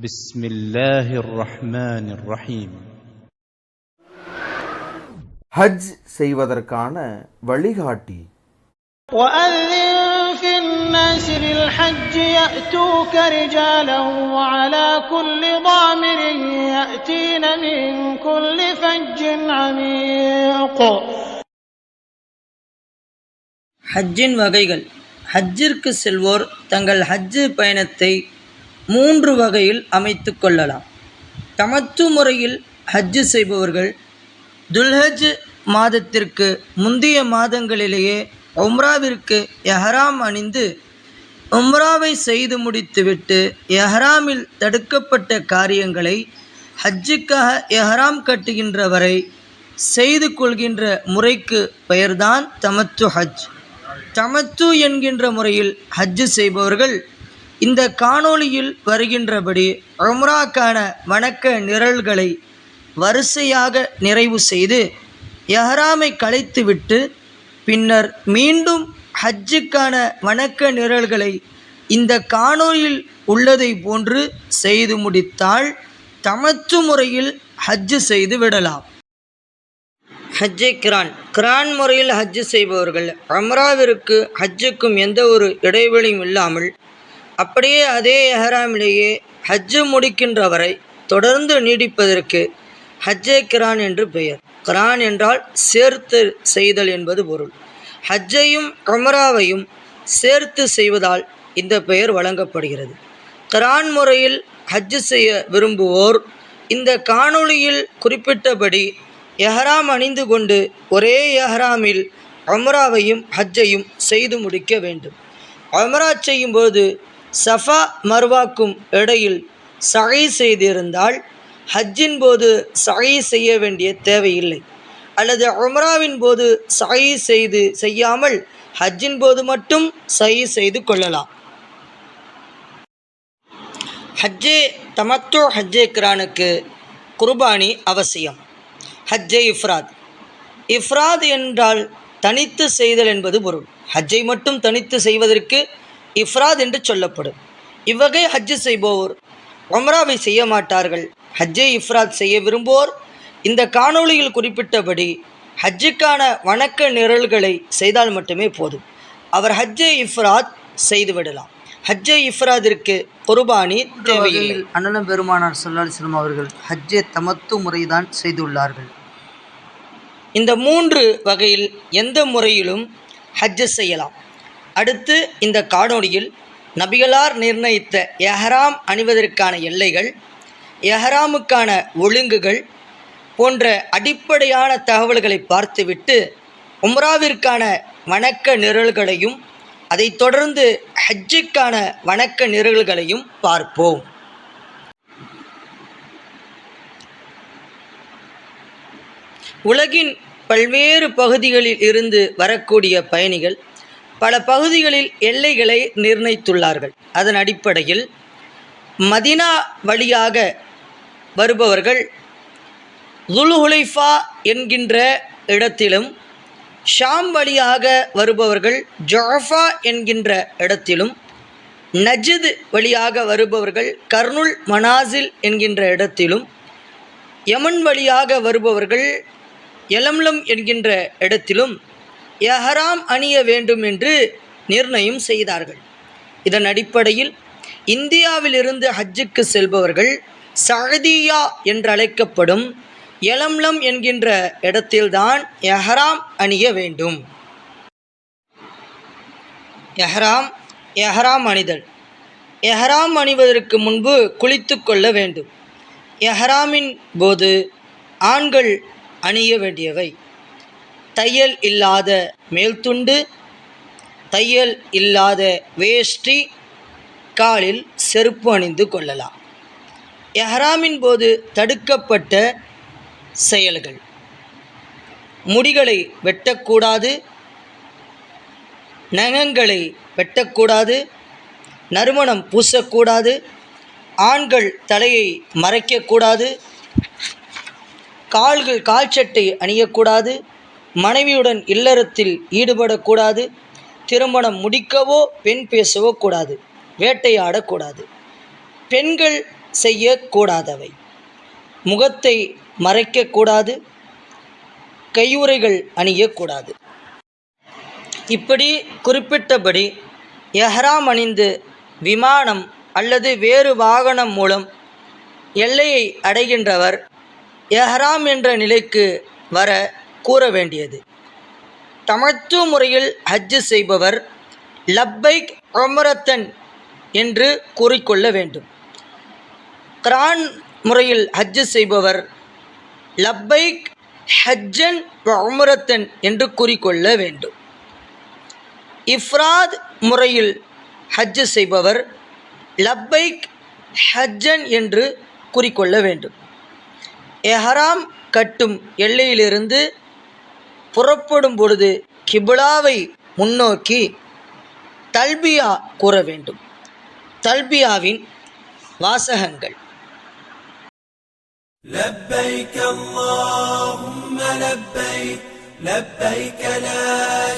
بسم الله الرحمن الرحيم. ஹஜ் செய்வதற்கான வழிகாட்டி. وأذن في الناس بالحج يأتوك رجالا وعلى كل ضامر يأتين من كل فج عميق. ஹஜ்ஜின் வகைகள். ஹஜ்ஜிற்கு செல்வோர் தங்கள் ஹஜ்ஜு பயணத்தை 3 வகையில் அமைத்து கொள்ளலாம். தமத்து முறையில் ஹஜ்ஜு செய்பவர்கள் துல்ஹஜ் மாதத்திற்கு முந்தைய மாதங்களிலேயே உம்ராவிற்கு எஹ்ராம் அணிந்து உம்ராவை செய்து முடித்துவிட்டு எஹ்ராமில் தடுக்கப்பட்ட காரியங்களை ஹஜ்ஜுக்காக எஹ்ராம் கட்டுகின்ற வரை செய்து கொள்கின்ற முறைக்கு பெயர்தான் தமத்து ஹஜ். தமத்து என்கின்ற முறையில் ஹஜ்ஜு செய்பவர்கள் இந்த காணொளியில் வருகின்றபடி உம்ராக்கான வணக்க நிரல்களை வரிசையாக நிறைவு செய்து எஹ்ராமை கலைத்துவிட்டு பின்னர் மீண்டும் ஹஜ்ஜுக்கான வணக்க நிரல்களை இந்த காணொளியில் உள்ளதை போன்று செய்து முடித்தால் தமத்து முறையில் ஹஜ்ஜு செய்து விடலாம். ஹஜ்ஜே கிரான். கிரான் முறையில் ஹஜ்ஜு செய்பவர்கள் உம்ராவிற்கு ஹஜ்ஜுக்கும் எந்த ஒரு இடைவெளியும் இல்லாமல் அப்படியே அதே எஹ்ராமிலேயே ஹஜ்ஜு முடிக்கின்ற வரை தொடர்ந்து நீடிப்பதற்கு ஹஜ்ஜே கிரான் என்று பெயர். கிரான் என்றால் சேர்த்து செய்தல் என்பது பொருள். ஹஜ்ஜையும் உம்ராவையும் சேர்த்து செய்வதால் இந்த பெயர் வழங்கப்படுகிறது. கிரான் முறையில் ஹஜ்ஜு செய்ய விரும்புவோர் இந்த காணொளியில் குறிப்பிட்டபடி எஹ்ராம் அணிந்து கொண்டு ஒரே எஹ்ராமில் உம்ராவையும் ஹஜ்ஜையும் செய்து முடிக்க வேண்டும். உம்ரா செய்யும்போது சஃபா மர்வாக்கும் இடையில் சகை செய்திருந்தால் ஹஜ்ஜின் போது சகை செய்ய வேண்டிய தேவையில்லை. அல்லது உம்ராவின் போது சகை செய்யாமல் ஹஜ்ஜின் போது மட்டும் சகை செய்து கொள்ளலாம். ஹஜ்ஜே தமத்து ஹஜ்ஜே கிரானுக்கு குர்பானி அவசியம். ஹஜ்ஜே இஃப்ராத். இஃப்ராத் என்றால் தனித்து செய்தல் என்பது பொருள். ஹஜ்ஜை மட்டும் தனித்து செய்வதற்கு இஃப்ராத் என்று சொல்லப்படும். இவ்வகை ஹஜ்ஜு செய்போர் உம்ராவை செய்ய மாட்டார்கள். ஹஜ்ஜை இஃப்ராத் செய்ய விரும்புவோர் இந்த காணொளியில் குறிப்பிட்டபடி ஹஜ்ஜுக்கான வணக்க நிரல்களை செய்தால் மட்டுமே போதும். அவர் ஹஜ்ஜை இஃப்ராத் செய்துவிடலாம். ஹஜ்ஜை இஃப்ராதிற்கு குர்பானி தேவையில்லை. அண்ணலம் பெருமானார் ஸல்லல்லாஹு அலைஹி வஸல்லம் அவர்கள் ஹஜ்ஜே தமத்து முறைதான் செய்துள்ளார்கள். இந்த 3 வகையில் எந்த முறையிலும் ஹஜ்ஜு செய்யலாம். அடுத்து இந்த காணொளியில் நபிகளார் நிர்ணயித்த எஹ்ராம் அணிவதற்கான எல்லைகள், எஹ்ராமுக்கான ஒழுங்குகள் போன்ற அடிப்படையான தகவல்களை பார்த்துவிட்டு உம்ராவிற்கான வணக்க நிரல்களையும் அதைத் தொடர்ந்து ஹஜ்ஜுக்கான வணக்க நிரல்களையும் பார்ப்போம். உலகின் பல்வேறு பகுதிகளில் இருந்து வரக்கூடிய பயணிகள் பல பகுதிகளில் எல்லைகளை நிர்ணயித்துள்ளார்கள். அதன் அடிப்படையில் மதீனா வழியாக வருபவர்கள் துல்ஹுலைஃபா என்கின்ற இடத்திலும், ஷாம் வழியாக வருபவர்கள் ஜுஅஃபா என்கின்ற இடத்திலும், நஜ்த் வழியாக வருபவர்கள் கர்னுல் மனாசில் என்கின்ற இடத்திலும், யமன் வழியாக வருபவர்கள் யலம்லம் என்கின்ற இடத்திலும் எஹ்ராம் அணிய வேண்டும் என்று நிர்ணயம் செய்தார்கள். இதன் அடிப்படையில் இந்தியாவிலிருந்து ஹஜ்ஜுக்கு செல்பவர்கள் சஅதியா என்று அழைக்கப்படும் யலம்லம் என்கின்ற இடத்தில்தான் எஹ்ராம் அணிய வேண்டும். எஹ்ராம் அணிதல். எஹ்ராம் அணிவதற்கு முன்பு குளித்து கொள்ள வேண்டும். எஹ்ராமின் போது ஆண்கள் அணிய வேண்டியவை: தையல் இல்லாத மேல்துண்டு, தையல் இல்லாத வேஷ்டி, காலில் செருப்பு அணிந்து கொள்ளலாம். எஹ்ராமின் போது தடுக்கப்பட்ட செயல்கள்: முடிகளை வெட்டக்கூடாது, நகங்களை வெட்டக்கூடாது, நறுமணம் பூசக்கூடாது, ஆண்கள் தலையை மறைக்கக்கூடாது, கால் சட்டை அணியக்கூடாது, மனைவியுடன் இல்லறத்தில் ஈடுபடக்கூடாது, திருமணம் முடிக்கவோ பெண் பேசவோ கூடாது, வேட்டையாடக்கூடாது. பெண்கள் செய்யக்கூடாதவை. முகத்தை மறைக்கக்கூடாது, கையுறைகள் அணியக்கூடாது. இப்படி குறிப்பிட்டபடி எஹ்ராம் அணிந்து விமானம் அல்லது வேறு வாகனம் மூலம் எல்லையை அடைகின்றவர் எஹ்ராம் என்ற நிலைக்கு வர கூற வேண்டியது. தமத்து முறையில் ஹஜ்ஜு செய்பவர் லப்பைக் உம்ரத்தன் என்று கூறிக்கொள்ள வேண்டும். கிரான் முறையில் ஹஜ்ஜு செய்பவர் லப்பைக் ஹஜ்ஜன் உம்ரத்தன் என்று கூறிக்கொள்ள வேண்டும். இஃப்ராத் முறையில் ஹஜ்ஜு செய்பவர் லப்பைக் ஹஜ்ஜன் என்று கூறிக்கொள்ள வேண்டும். எஹ்ராம் கட்டும் எல்லையிலிருந்து புறப்படும் பொழுது கிப்லாவை முன்னோக்கி தல்பியா கூற வேண்டும். தல்பியாவின் வாசகங்கள்: لبيك اللهم لبيك لبيك لا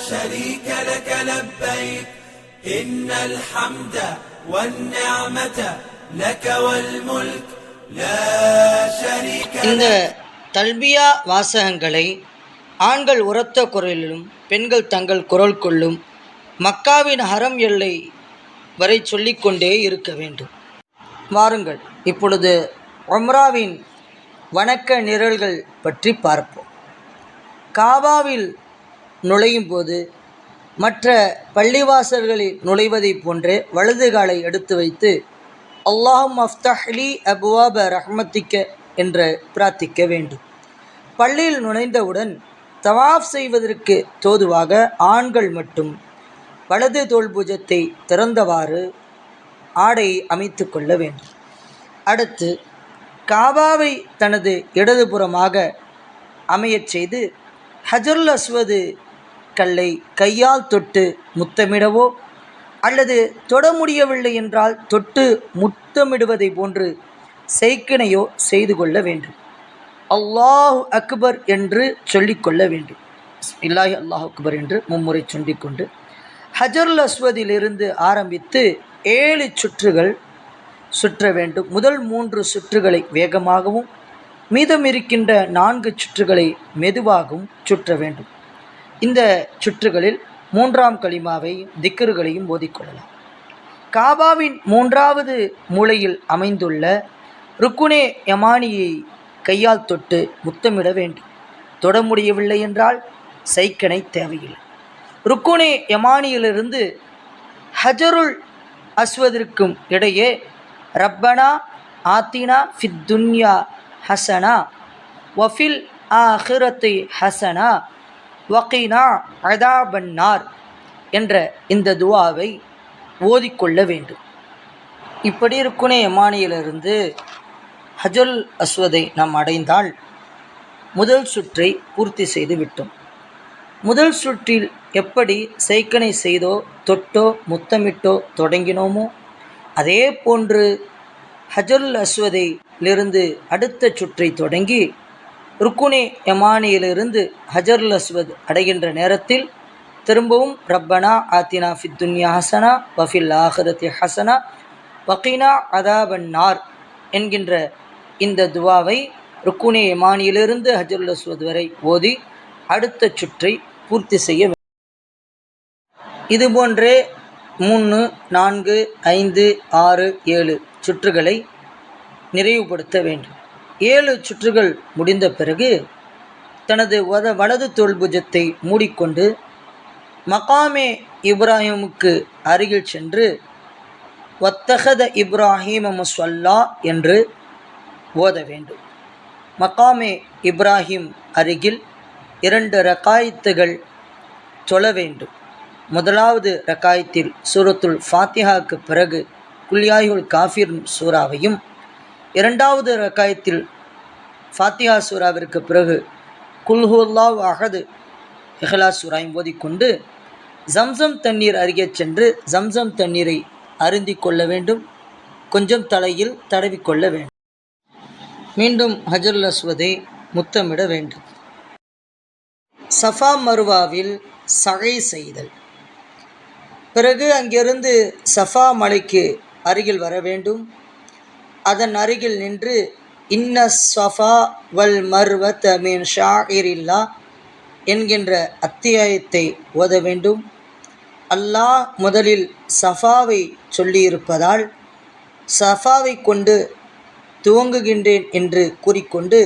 شريك لك لبيك إن الحمد والنعمة لك والملك لا شريك لك. இந்த தல்பியா வாசகங்களை ஆண்கள் உரத்த குரலிலும் பெண்கள் தங்கள் குரல் கொள்ளும் மக்காவின் ஹரம் எல்லை வரை சொல்லிக்கொண்டே இருக்க வேண்டும். வாருங்கள் இப்பொழுது உம்ராவின் வணக்க நிரல்கள் பற்றி பார்ப்போம். காபாவில் நுழையும் போது மற்ற பள்ளிவாசல்களில் நுழைவதை போன்றே வலது காலை எடுத்து வைத்து அல்லாஹும் அஃப்தஹ்லி அபுவாப ரஹ்மத்திக்க என்று பிரார்த்திக்க வேண்டும். பள்ளியில் நுழைந்தவுடன் தவாஃப் செய்வதற்கு தோதுவாக ஆண்கள் மட்டும் வலது தோள் பூஜத்தை திறந்தவாறு ஆடை அமைத்து கொள்ள வேண்டும். அடுத்து காபாவை தனது இடதுபுறமாக அமையச் செய்து ஹஜருல் அஸ்வது கல்லை கையால் தொட்டு முத்தமிடவோ அல்லது தொட முடியவில்லை என்றால் தொட்டு முத்தமிடுவதை போன்று செய்கினையோ செய்து கொள்ள வேண்டும். அல்லாஹு அக்பர் என்று சொல்லிக்கொள்ள வேண்டும். பிஸ்மில்லாஹி அல்லாஹு அக்பர் என்று மும்முறை சொல்லிக்கொண்டு ஹஜருல் அஸ்வதிலிருந்து ஆரம்பித்து 7 சுற்றுகள் சுற்ற வேண்டும். முதல் 3 சுற்றுகளை வேகமாகவும் மீதம் இருக்கின்ற 4 சுற்றுகளை மெதுவாகவும் சுற்ற வேண்டும். இந்த சுற்றுகளில் 3ஆம் கலிமாவையும் திக்ருகளையும் ஓதிக்கொள்ளலாம். காபாவின் 3வது மூலையில் அமைந்துள்ள ருக்குனே யமானியை கையால் தொட்டு முத்தமிட வேண்டும். தொட முடியவில்லை என்றால் சைக்கனை தேவையில்லை. ருக்குனே யமானியிலிருந்து ஹஜருல் அஸ்வதிற்கும் இடையே ரப்பனா ஆத்தினா ஃபித் துன்யா ஹசனா வஃபில் ஆஹிரத்தி ஹசனா வகீனா அதாபன்னார் என்ற இந்த துவாவை ஓதிக்கொள்ள வேண்டும். இப்படி ருக்குனே யமானியிலிருந்து ஹஜருல் அஸ்வதை நாம் அடைந்தால் முதல் சுற்றை பூர்த்தி செய்து விட்டோம். முதல் சுற்றில் எப்படி சைக்கனை செய்தோ தொட்டோ முத்தமிட்டோ தொடங்கினோமோ அதே போன்று ஹஜருல் அஸ்வதிலிருந்து அடுத்த சுற்றை தொடங்கி ருக்குனே யமானியிலிருந்து ஹஜருல் அஸ்வத் அடைகின்ற நேரத்தில் திரும்பவும் ரப்பனா ஆத்தினா ஃபித் துன்யா ஹசனா வஃபில் ஆஹிரத்தி ஹசனா வகீனா அதாபன்னார் என்கின்ற இந்த துவாவை ருக்குனே யமானியிலிருந்து ஹஜருல் அஸ்வத் வரை ஓதி அடுத்த சுற்றை பூர்த்தி செய்ய வேண்டும். இதுபோன்றே 3, 4, 5, 6, 7 சுற்றுகளை நிறைவுபடுத்த வேண்டும். 7 சுற்றுகள் முடிந்த பிறகு தனது வலது தோள் புஜத்தை மூடிக்கொண்டு மகாமே இப்ராஹிமுக்கு அருகில் சென்று வத்தஹத இப்ராஹிம முஸ்வல்லா என்று ஓத வேண்டும். மகாமே இப்ராஹிம் அருகில் 2 ரக்காயத்துகள் தொழ வேண்டும். முதலாவது ரக்காயத்தில் சூரத்துல் ஃபாத்திஹாவுக்கு பிறகு குல்யாயுல் காஃபிர் சூறாவையும், 2வது ரக்காயத்தில் ஃபாத்திஹா சூறாவிற்கு பிறகு குல்ஹுல்லாஹு அஹது இஹ்லாஸ் சூறாவையும் ஓதிக்கொண்டு ஜம்சம் தண்ணீர் அருகே சென்று ஜம்சம் தண்ணீரை அருந்தி கொள்ள வேண்டும். கொஞ்சம் தலையில் தடவிக்கொள்ள வேண்டும். மீண்டும் ஹஜருல் அஸ்வதை முத்தமிட வேண்டும். சஃபா மருவாவில் சகை செய்தல். பிறகு அங்கிருந்து சஃபா மலைக்கு அருகில் வர வேண்டும். அதன் அருகில் நின்று இன்ன ஸஃபா வல் மர்வத மின் ஷாஇரில்லா என்கின்ற அத்தியாயத்தை ஓத வேண்டும். அல்லாஹ் முதலில் சஃபாவை சொல்லியிருப்பதால் சஃபாவை கொண்டு துவங்குகின்றேன் என்று கூறிக்கொண்டு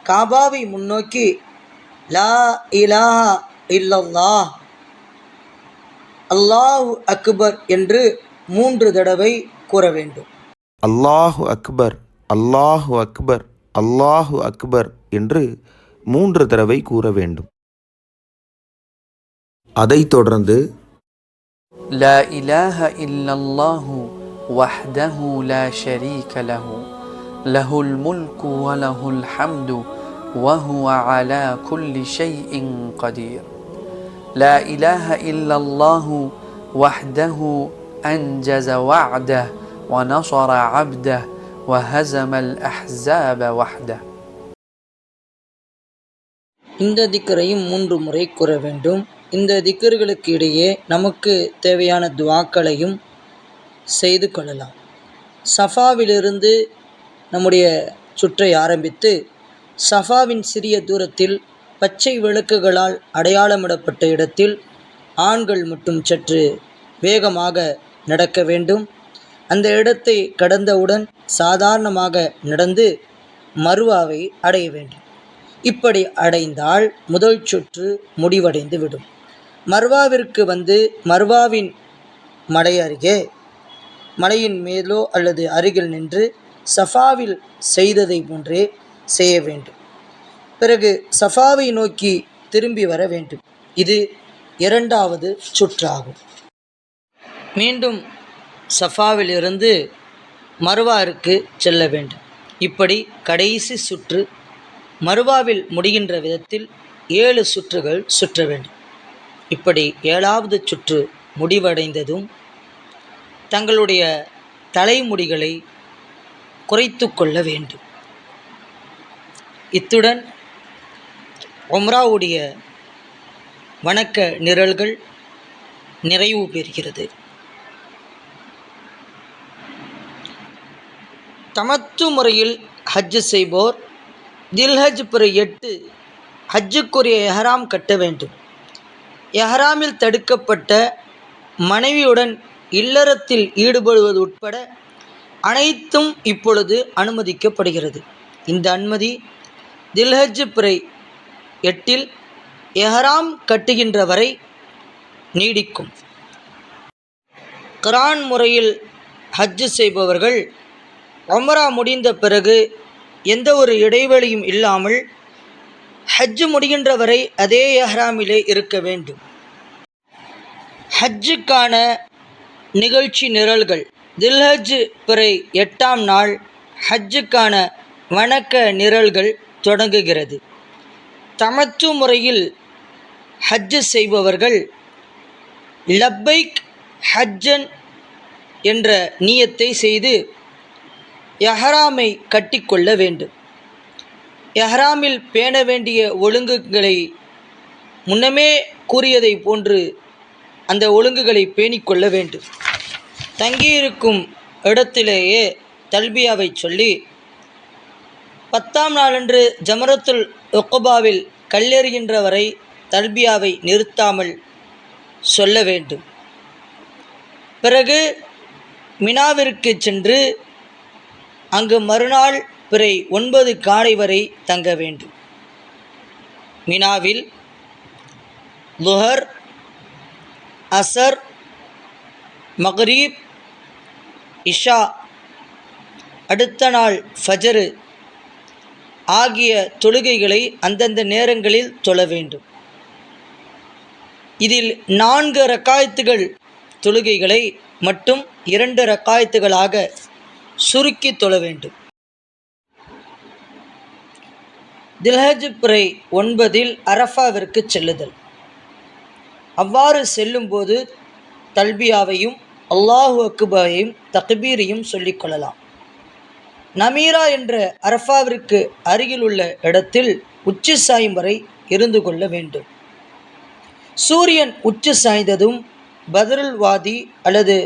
காபாவை முன்னோக்கி லா இலாஹா இல்லல்லாஹ் அல்லாஹு அக்பர் என்று 3 தடவை கூற வேண்டும். அல்லாஹு அக்பர், அல்லாஹு அக்பர், அல்லாஹு அக்பர் என்று 3 தடவை கூற வேண்டும். அதைத் தொடர்ந்து لا إله إلا الله وحده لا شريك له له الملك وله الحمد وهو على كل شيء قدير لا إله إلا الله وحده أنجز وعده ونصر عبده وهزم الأحزاب وحده. இந்த திக்கரையும் 3 முறை கூற வேண்டும். இந்த திக்கர்களுக்கு இடையே நமக்கு தேவையான துவாக்களையும் செய்து கொள்ளலாம். சஃபாவிலிருந்து நம்முடைய சுற்றை ஆரம்பித்து சஃபாவின் சிறிய தூரத்தில் பச்சை விளக்குகளால் அடையாளமிடப்பட்ட இடத்தில் ஆண்கள் மட்டும் சற்று வேகமாக நடக்க வேண்டும். அந்த இடத்தை கடந்தவுடன் சாதாரணமாக நடந்து மர்வாவை அடைய வேண்டும். இப்படி அடைந்தால் முதல் சுற்று முடிவடைந்து விடும். மர்வாவிற்கு வந்து மர்வாவின் மலை அருகே மலையின் மேலோ அல்லது அருகில் நின்று சஃபாவில் செய்ததை போன்றே செய்ய வேண்டும். பிறகு சஃபாவை நோக்கி திரும்பி வர வேண்டும். இது 2வது சுற்றாகும். மீண்டும் சஃபாவிலிருந்து மர்வாவிற்கு செல்ல வேண்டும். இப்படி கடைசி சுற்று மர்வாவில் முடிகின்ற விதத்தில் 7 சுற்றுகள் சுற்ற வேண்டும். இப்படி 7வது சுற்று முடிவடைந்ததும் தங்களுடைய தலைமுடிகளை குறைத்து கொள்ள வேண்டும். இத்துடன் உம்ராவுடைய வணக்க நிரல்கள் நிறைவு பெறுகிறது. தமத்து முறையில் ஹஜ் செய்வோர் தில்ஹஜ் பிற 8 ஹஜ்ஜுக்குரிய எஹ்ராம் கட்ட வேண்டும். எஹ்ராமில் தடுக்கப்பட்ட மனைவியுடன் இல்லறத்தில் ஈடுபடுவது உட்பட அனைத்தும் இப்பொழுது அனுமதிக்கப்படுகிறது. இந்த அனுமதி தில்ஹஜ் பிறை 8 எஹ்ராம் கட்டுகின்ற வரை நீடிக்கும். கிரான் முறையில் ஹஜ் செய்பவர்கள் உம்ரா முடிந்த பிறகு எந்த ஒரு இடைவெளியும் இல்லாமல் ஹஜ் முடிகின்ற வரை அதே எஹ்ராமிலே இருக்க வேண்டும். ஹஜ்ஜுக்கான நிகழ்ச்சி நிரல்கள் தில்ஹஜ் பிறை 8ஆம் நாள் ஹஜ்ஜுக்கான வணக்க நிரல்கள் தொடங்குகிறது. தமத்து முறையில் ஹஜ் செய்பவர்கள் லப்பைக் ஹஜ்ஜன் என்ற நியத்தை செய்து எஹ்ராமை கட்டிக்கொள்ள வேண்டும். எஹ்ராமில் பேண வேண்டிய ஒழுங்குகளை முன்னமே கூறியதை போன்று அந்த ஒழுங்குகளை பேணிக்கொள்ள வேண்டும். தங்கியிருக்கும் இடத்திலேயே தல்பியாவை சொல்லி 10ஆம் நாளன்று ஜமரத்துல் உக்பாவில் கல்லெறிகின்ற வரை தல்பியாவை நிறுத்தாமல் சொல்ல வேண்டும். பிறகு மினாவிற்கு சென்று அங்கு மறுநாள் பிறை 9 காலை வரை தங்க வேண்டும். மினாவில் லுஹர், அசர், மக்ரீப், இஷா, அடுத்த நாள் ஃபஜ்ர் ஆகிய தொழுகைகளை அந்தந்த நேரங்களில் தொழ வேண்டும். இதில் 4 ரக்காயத்துகள் தொழுகைகளை மட்டும் 2 ரக்காயத்துகளாக சுருக்கி தொழ வேண்டும். தில்ஹஜ் பிறை 9 அரஃபாவிற்கு செல்லுதல். அவ்வாறு செல்லும்போது தல்பியாவையும் அல்லாஹு அக்பரையும் தக்பீரையும் சொல்லிக்கொள்ளலாம். நமீரா என்ற அரஃபாவிற்கு அருகில் உள்ள இடத்தில் உச்சி சாயும் வரை இருந்து கொள்ள வேண்டும். சூரியன் உச்சி சாய்ந்ததும் பத்ருல் வாதி அல்லது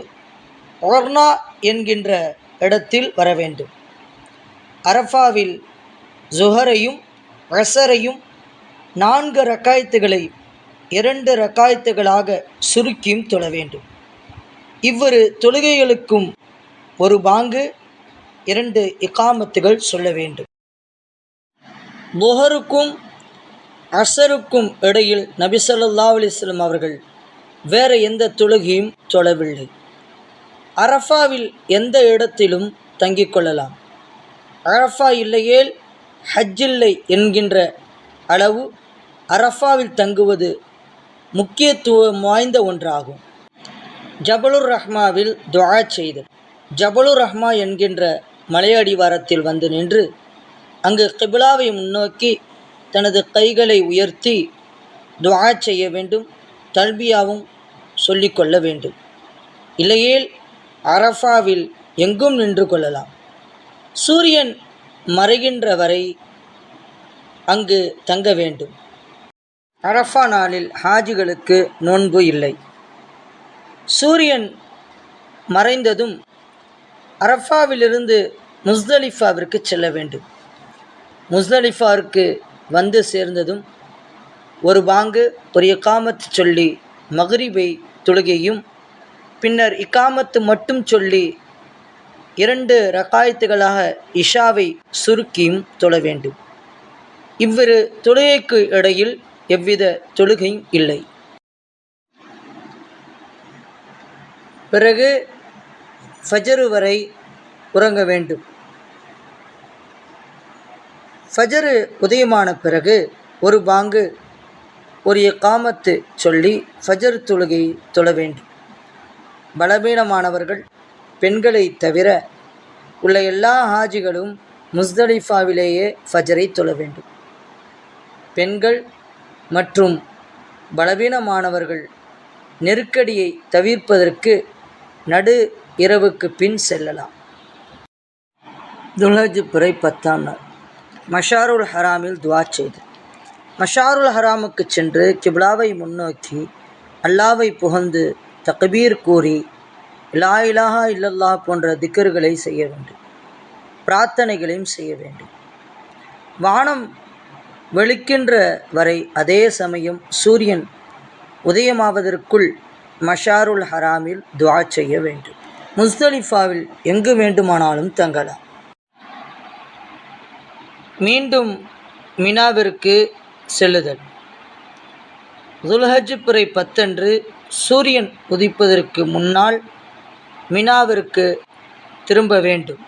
ஒர்னா என்கின்ற இடத்தில் வர வேண்டும். அரஃபாவில் ஜுஹரையும் அஸரையும் 4 ரக்காயத்துகளை 2 ரக்காயத்துகளாக சுருக்கியும் தொழ வேண்டும். இவ்விரு தொழுகைகளுக்கும் ஒரு பாங்கு 2 இகாமத்துகள் சொல்ல வேண்டும். லுஹருக்கும் அஸருக்கும் இடையில் நபி ஸல்லல்லாஹு அலைஹி வஸல்லம் அவர்கள் வேறு எந்த தொழுகையும் தொழவில்லை. அரஃபாவில் எந்த இடத்திலும் தங்கிக் கொள்ளலாம். அரஃபா இல்லையேல் ஹஜ்ஜில்லை என்கின்ற அளவு அரஃபாவில் தங்குவது முக்கியத்துவம் வாய்ந்த ஒன்றாகும். ஜபலுர் ரஹ்மாவில் துஆ செய்தல். ஜபலுர் ரஹ்மா என்கின்ற மலையடிவாரத்தில் வந்து நின்று அங்கு கிப்லாவை முன்னோக்கி தனது கைகளை உயர்த்தி துஆ செய்ய வேண்டும். தல்பியாவும் சொல்லிக்கொள்ள வேண்டும். இல்லையேல் அரஃபாவில் எங்கும் நின்று கொள்ளலாம். சூரியன் மறைகின்ற வரை அங்கு தங்க வேண்டும். அரஃபா நாளில் ஹாஜிகளுக்கு நோன்பு இல்லை. சூரியன் மறைந்ததும் அரஃபாவிலிருந்து முஸ்தலிஃபாவிற்கு செல்ல வேண்டும். முஸ்தலிஃபாவிற்கு வந்து சேர்ந்ததும் ஒரு பாங்கு ஒரு இகாமத்து சொல்லி மக்ரிபை தொழுகையும் பின்னர் இகாமத்து மட்டும் சொல்லி 2 ரக்காயத்துகளாக இஷாவை சுருக்கியும் தொழ வேண்டும். இவ்விரு தொழுகைக்கு இடையில் எவ்வித தொழுகையும் இல்லை. பிறகு ஃபஜ்ர் வரை உறங்க வேண்டும். ஃபஜ்ர் உதயமான பிறகு ஒரு பாங்கு ஒரு இகாமத்து சொல்லி ஃபஜ்ர் தொழுகை தொழ வேண்டும். பலவீனமானவர்கள் பெண்களை தவிர உள்ள எல்லா ஹாஜிகளும் முஸ்தலிஃபாவிலேயே ஃபஜ்ரை தொழ வேண்டும். பெண்கள் மற்றும் பலவீனமானவர்கள் நெருக்கடியை தவிர்ப்பதற்கு நடு இரவுக்கு பின் செல்லலாம். துல்ஹஜ் பிறை 10ஆம் நாள் மஷாருல் ஹராமில் துஆ செய்தல். மஷாருல் ஹராமுக்கு சென்று கிப்லாவை முன்னோக்கி அல்லாவை புகழ்ந்து தக்பீர் கூறி லா இலாஹா இல்லல்லாஹ் போன்ற திக்ர்களை செய்ய வேண்டும். பிரார்த்தனைகளையும் செய்ய வேண்டும். வானம் வெளுக்கின்ற வரை அதே சமயம் சூரியன் உதயமாவதற்குள் மஷாருல் ஹராமில் துஆ செய்ய வேண்டும். முஸ்தலிஃபாவில் எங்கு வேண்டுமானாலும் தங்கலாம். மீண்டும் மினாவிற்கு செல்லுதல். துல்ஹஜ் பிறை 10 அன்று சூரியன் உதிப்பதற்கு முன்னால் மினாவிற்கு திரும்ப வேண்டும்.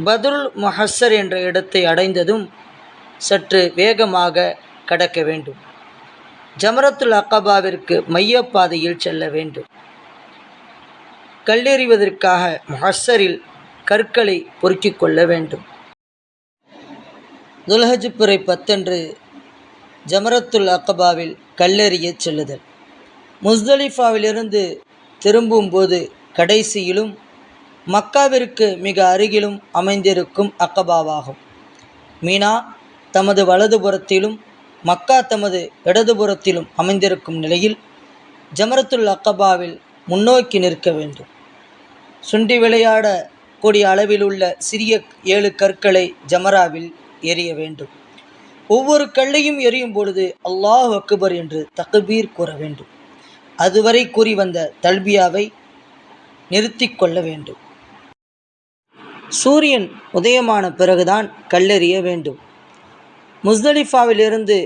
பத்ருல் முஹஸ்ஸர் என்ற இடத்தை அடைந்ததும் சற்று வேகமாக கடக்க வேண்டும். ஜமரத்துல் அக்கபாவிற்கு மையப்பாதையில் செல்ல வேண்டும். கல்லெறிவதற்காக முஹஸ்ஸரில் கற்களை பொறுக்கிக் கொள்ள வேண்டும். துல்ஹஜ் பிறை 10 அன்று ஜமரத்துல் அக்கபாவில் கல்லெறிய செல்லுதல். முஸ்தலிஃபாவிலிருந்து திரும்பும்போது கடைசியிலும் மக்காவிற்கு மிக அருகிலும் அமைந்திருக்கும் அக்கபாவாகும். மீனா தமது வலதுபுறத்திலும் மக்கா தமது இடதுபுறத்திலும் அமைந்திருக்கும் நிலையில் ஜமரத்துல் அக்கபாவில் முன்னோக்கி நிற்க வேண்டும். சுண்டி விளையாட கூடிய அளவில் உள்ள சிறிய 7 கற்களை ஜமராவில் எறிய வேண்டும். ஒவ்வொரு கல்லையும் எறியும் பொழுது அல்லாஹ் அக்பர் என்று தக்பீர் கூற வேண்டும். அதுவரை கூறி வந்த தல்பியாவை நிறுத்தி கொள்ள வேண்டும். சூரியன் உதயமான பிறகுதான் கல்லெறிய வேண்டும். முஸ்தலிஃபாவிலிருந்து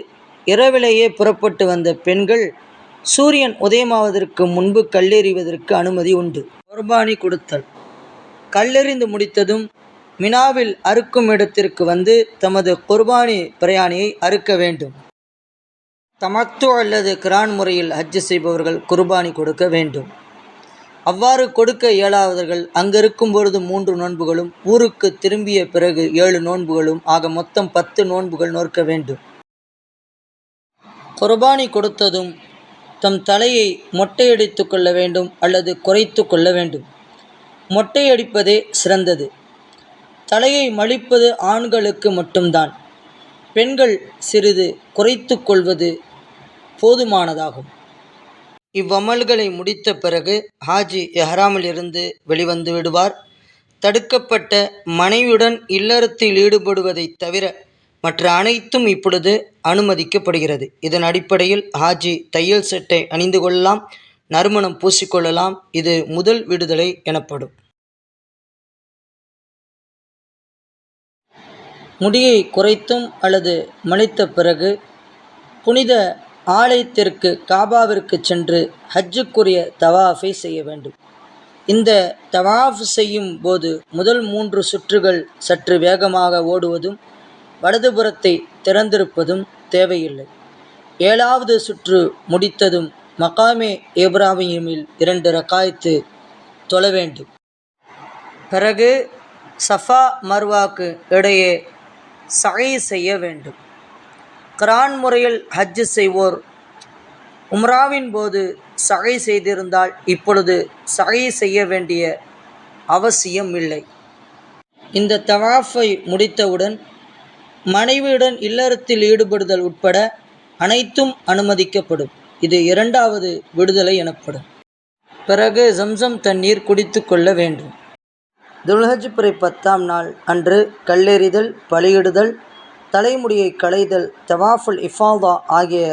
இரவிலேயே புறப்பட்டு வந்த பெண்கள் சூரியன் உதயமாவதற்கு முன்பு கல்லெறிவதற்கு அனுமதி உண்டு. குர்பானி கொடுத்தல். கல்லெறிந்து முடித்ததும் மினாவில் அறுக்கும் இடத்திற்கு வந்து தமது குர்பானி பிரயாணியை அறுக்க வேண்டும். தமத்து அல்லது கிரான் முறையில் ஹஜ் செய்பவர்கள் குர்பானி கொடுக்க வேண்டும். அவ்வாறு கொடுக்க இயலாதவர்கள் அங்கிருக்கும் பொழுது 3 நோன்புகளும் ஊருக்கு திரும்பிய பிறகு 7 நோன்புகளும் ஆக மொத்தம் 10 நோன்புகள் நோக்க வேண்டும். குர்பானி கொடுத்ததும் தம் தலையை மொட்டையடித்து கொள்ள வேண்டும் அல்லது குறைத்து கொள்ள வேண்டும். மொட்டையடிப்பதே சிறந்தது. தலையை மலிப்பது ஆண்களுக்கு மட்டும்தான். பெண்கள் சிறிது குறைத்து கொள்வது போதுமானதாகும். இவ்வமல்களை முடித்த பிறகு ஹாஜி எஹ்ராமில் இருந்து வெளிவந்து விடுவார். தடுக்கப்பட்ட மனைவியுடன் இல்லறத்தில் ஈடுபடுவதைத் தவிர மற்ற அனைத்தும் இப்பொழுது அனுமதிக்கப்படுகிறது. இதன் அடிப்படையில் ஹாஜி தையல் சட்டை அணிந்து கொள்ளலாம், நறுமணம் பூசிக்கொள்ளலாம். இது முதல் விடுதலை எனப்படும். முடியை குறைத்தும் அல்லது மலித்த பிறகு புனித ஆலயத்திற்கு காபாவிற்கு சென்று ஹஜ்ஜுக்குரிய தவாஃபை செய்ய வேண்டும். இந்த தவாஃப் செய்யும் போது முதல் 3 சுற்றுகள் சற்று வேகமாக ஓடுவதும் வலதுபுறத்தை திறந்திருப்பதும் தேவையில்லை. 7வது சுற்று முடித்ததும் மகாமே இப்ராஹீமில் 2 ரக்காயத்து தொழ வேண்டும். பிறகு சஃபா மர்வாக்கு இடையே சஅய் செய்ய வேண்டும். கிரான் முறையில் ஹஜ் செய்வோர் உம்ராவின் போது சஅய் செய்திருந்தால் இப்பொழுது சஅய் செய்ய வேண்டிய அவசியம் இல்லை. இந்த தவாஃபை முடித்தவுடன் மனைவியுடன் இல்லறத்தில் ஈடுபடுதல் உட்பட அனைத்தும் அனுமதிக்கப்படும். இது 2வது விடுதலை எனப்படும். பிறகு ஜம்சம் தண்ணீர் குடித்து கொள்ள வேண்டும். துல்ஹஜ் பிறை 10ஆம் நாள் அன்று கல்லெறிதல், பலியிடுதல், தலைமுடியை களைதல், தவாஃபுல் இஃபாதா ஆகிய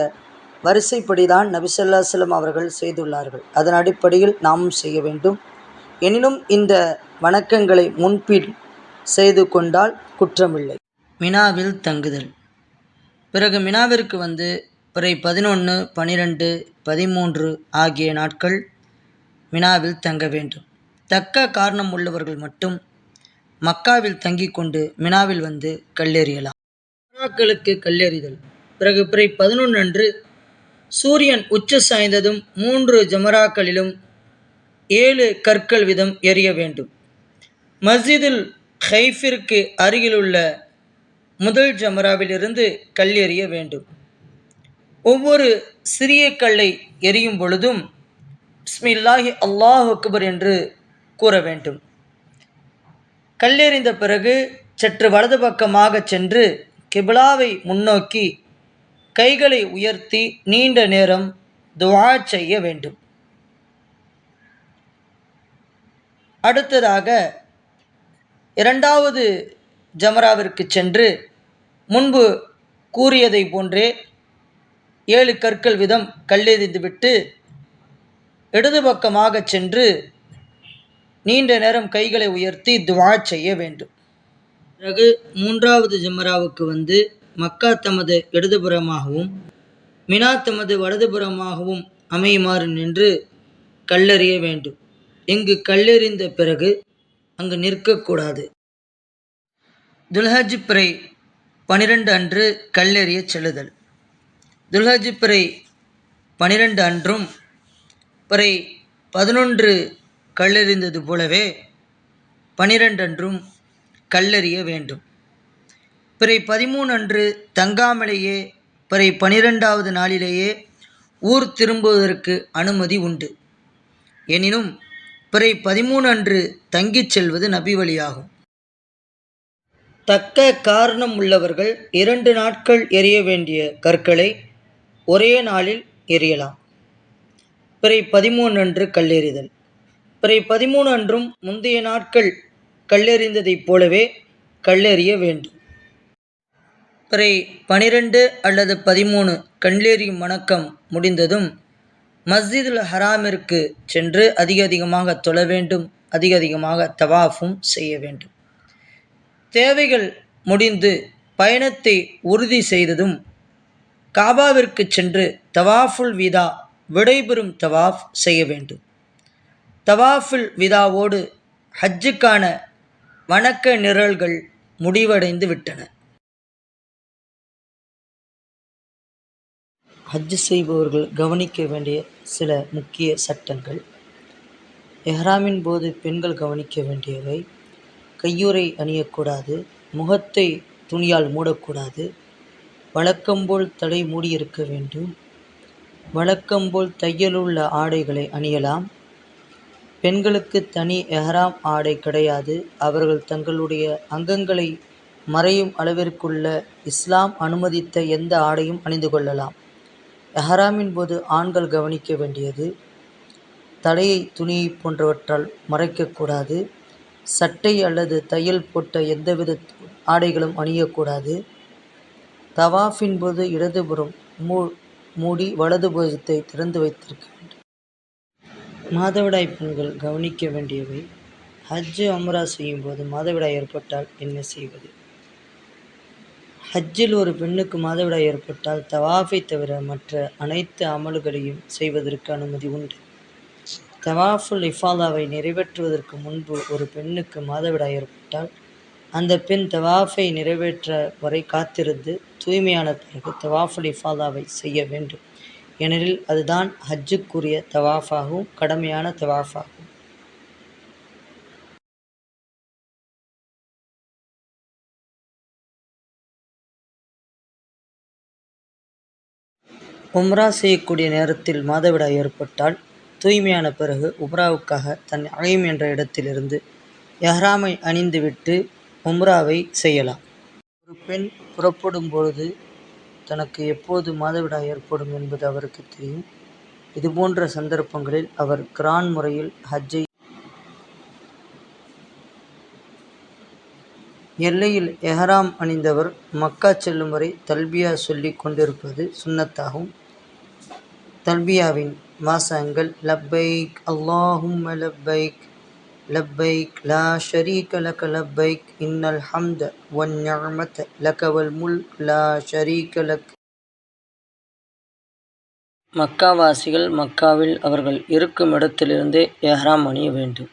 வரிசைப்படிதான் நபி ஸல்லல்லாஹு அலைஹி வஸல்லம் அவர்கள் செய்துள்ளார்கள். அதன் அடிப்படையில் நாமும் செய்ய வேண்டும். எனினும் இந்த வணக்கங்களை முன்பின் செய்து கொண்டால் குற்றமில்லை. மினாவில் தங்குதல். பிறகு மினாவிற்கு வந்து பிறை 11, 12, 13 ஆகிய நாட்கள் மினாவில் தங்க வேண்டும். தக்க காரணம் உள்ளவர்கள் மட்டும் மக்காவில் தங்கிக் கொண்டு மினாவில் வந்து கல்லெறியலாம். ஜமராக்களுக்கு கல்லெறிதல். பிறகு பிறை 11 அன்று சூரியன் உச்ச சாய்ந்ததும் 3 ஜமராக்களிலும் 7 கற்கள் வீதம் எறிய வேண்டும். மஸ்ஜிதுல் ஹைஃபிற்கு அருகிலுள்ள முதல் ஜமராவிலிருந்து கல் எறிய வேண்டும். ஒவ்வொரு சிறிய கல்லை எறியும் பொழுதும் பிஸ்மில்லாஹி அல்லாஹு அக்பர் என்று கூற வேண்டும். கல்லெறிந்த பிறகு சற்று வலது பக்கமாக சென்று கிப்லாவை முன்னோக்கி கைகளை உயர்த்தி நீண்ட நேரம் துஆ செய்ய வேண்டும். அடுத்ததாக 2வது ஜமராவிற்கு சென்று முன்பு கூறியதை போன்றே 7 கற்கள் வீதம் கல்லெறிந்துவிட்டு இடது பக்கமாக சென்று நீண்ட நேரம் கைகளை உயர்த்தி துஆ செய்ய வேண்டும். பிறகு 3வது ஜமராவுக்கு வந்து மக்கா தமது இடதுபுறமாகவும் மினா தமது வலதுபுறமாகவும் அமையுமாறு நின்று கல்லெறிய வேண்டும். இங்கு கல்லெறிந்த பிறகு அங்கு நிற்கக்கூடாது. துல்ஹஜ் பிறை 12 அன்று கல்லெறிய செல்லுதல். துல்ஹஜ் பிறை 12 அன்றும் பிறை 11 கல்லெறிந்தது போலவே 12 அன்றும் கல்லெறிய வேண்டும். பிறை 13 அன்று தங்காமலேயே பிறை 12வது நாளிலேயே ஊர் திரும்புவதற்கு அனுமதி உண்டு. எனினும் பிறை 13 அன்று தங்கிச் செல்வது நபி வழியாகும். தக்க காரணம் உள்ளவர்கள் 2 நாட்கள் எறிய வேண்டிய கற்களை ஒரே நாளில் எறியலாம். பிறை 13 அன்று கல்லெறிதல். பிறை 13 அன்றும் முந்தைய நாட்கள் கல்லெறிந்ததைப் போலவே கல்லெறிய வேண்டும். பிறை 12 அல்லது 13 கல்லெறியும் வணக்கம் முடிந்ததும் மஸ்ஜிதுல் ஹராமிற்கு சென்று அதிகமாக தொழ வேண்டும். அதிகமாக தவாஃபும் செய்ய வேண்டும். தேவைகள் முடிந்து பயணத்தை உறுதி செய்ததும் காபாவிற்கு சென்று தவாஃபுல் விதா விடைபெறும் தவாஃப் செய்ய வேண்டும். தவாஃபுல் விதாவோடு ஹஜ்ஜுக்கான வணக்க நிரல்கள் முடிவடைந்து விட்டன. ஹஜ் செய்பவர்கள் கவனிக்க வேண்டிய சில முக்கிய சட்டங்கள். எஹ்ராமின் போது பெண்கள் கவனிக்க வேண்டியவை: கையுறை அணியக்கூடாது, முகத்தை துணியால் மூடக்கூடாது, வழக்கம்போல் தலை மூடியிருக்க வேண்டும், வழக்கம்போல் தையலுள்ள ஆடைகளை அணியலாம். பெண்களுக்கு தனி எஹ்ராம் ஆடை கிடையாது. அவர்கள் தங்களுடைய அங்கங்களை மறையும் அளவிற்குள்ள இஸ்லாம் அனுமதித்த எந்த ஆடையும் அணிந்து கொள்ளலாம். எஹ்ராமின் போது ஆண்கள் கவனிக்க வேண்டியது: தலையை துணியை போன்றவற்றால் மறைக்கக்கூடாது, சட்டை அல்லது தையல் போட்ட எந்தவித ஆடைகளும் அணியக்கூடாது. தவாஃபின் போது இடதுபுறம் மூடி வலதுபுறத்தை திறந்து வைத்திருக்க வேண்டும். மாதவிடாய் பெண்கள் கவனிக்க வேண்டியவை: ஹஜ் உம்ரா செய்யும் போது மாதவிடாய் ஏற்பட்டால் என்ன செய்வது? ஹஜ்ஜில் ஒரு பெண்ணுக்கு மாதவிடாய் ஏற்பட்டால் தவாஃபை தவிர மற்ற அனைத்து அமல்களையும் செய்வதற்கு அனுமதி உண்டு. தவாஃபுல் இஃபாதாவை நிறைவேற்றுவதற்கு முன்பு ஒரு பெண்ணுக்கு மாதவிடாய் ஏற்பட்டால் அந்த பெண் தவாஃபை நிறைவேற்ற வரை காத்திருந்து தூய்மையான பிறகு தவாஃபுல் இஃபாதாவை செய்ய வேண்டும். ஏனெனில் அதுதான் ஹஜ்ஜுக்குரிய தவாஃபாகவும் கடமையான தவாஃபாகும். உம்ரா செய்யக்கூடிய நேரத்தில் மாதவிடாய் ஏற்பட்டால் தூய்மையான பிறகு உம்ராவுக்காக தன் அழையும் என்ற இடத்திலிருந்து எஹ்ராமை அணிந்துவிட்டு உம்ராவை செய்யலாம். ஒரு பெண் புறப்படும் பொழுது தனக்கு எப்போது மாதவிடாய் ஏற்படும் என்பது அவருக்கு தெரியும். இதுபோன்ற சந்தர்ப்பங்களில் அவர் கிரான் முறையில் ஹஜ்ஜை எல்லையில் எஹ்ராம் அணிந்தவர் மக்கா செல்லும் வரை தல்பியா சொல்லிக் கொண்டிருப்பது சுன்னத்தாகும். தல்பியாவின் வாசகங்கள்: லப்பைக் அல்லாஹும்ம லப்பைக் லப்பைக் லா ஷரீக லக லப்பைக் இன்னல் ஹம்த வன் நிஅமத லக வல் முல்க் லா ஷரீக லக். மக்காவாசிகள் மக்காவில் அவர்கள் இருக்கும் இடத்திலிருந்தே எஹ்ராம் அணிய வேண்டும்.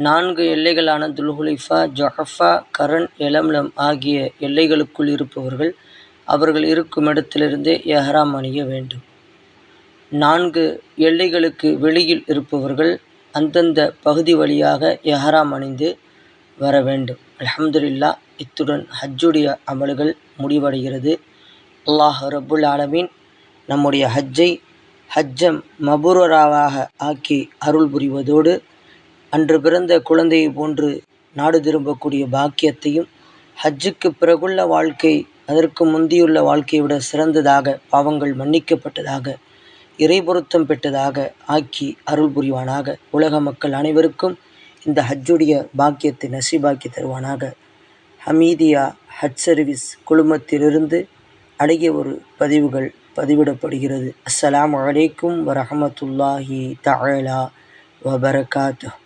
4 எல்லைகளான துல்ஹுலைஃபா, ஜுஹஃபா, கரன், யலம்லம் ஆகிய எல்லைகளுக்குள் இருப்பவர்கள் அவர்கள் இருக்கும் இடத்திலிருந்தே எஹ்ராம் அணிய வேண்டும். 4 எல்லைகளுக்கு வெளியில் இருப்பவர்கள் அந்தந்த பகுதி வழியாக எஹ்ராம் அணிந்து வர வேண்டும். அல்ஹம்துலில்லாஹ். இத்துடன் ஹஜ்ஜுடைய அமல்கள் முடிவடைகிறது. அல்லாஹ் ரப்புல் ஆலமீன் நம்முடைய ஹஜ்ஜம் மபூரராவாக ஆக்கி அருள் புரிவதோடு அன்று பிறந்த குழந்தையை போன்று நாடு திரும்பக்கூடிய பாக்கியத்தையும், ஹஜ்ஜுக்கு பிறகுள்ள வாழ்க்கை அதற்கு முந்தியுள்ள வாழ்க்கையை விட சிறந்ததாக, பாவங்கள் மன்னிக்கப்பட்டதாக, இறைபொருத்தம் பெற்றதாக ஆக்கி அருள் புரிவானாக. உலக மக்கள் அனைவருக்கும் இந்த ஹஜ்ஜுடைய பாக்கியத்தை நசீபாக்கி தருவானாக. ஹமீதியா ஹஜ் சர்வீஸ் குழுமத்திலிருந்து அழகிய ஒரு பதிவுகள் பதிவிடப்படுகிறது. அஸ்ஸலாமு அலைக்கும் வரஹ்மத்துல்லாஹி தஆலா வபரகாத்துஹு.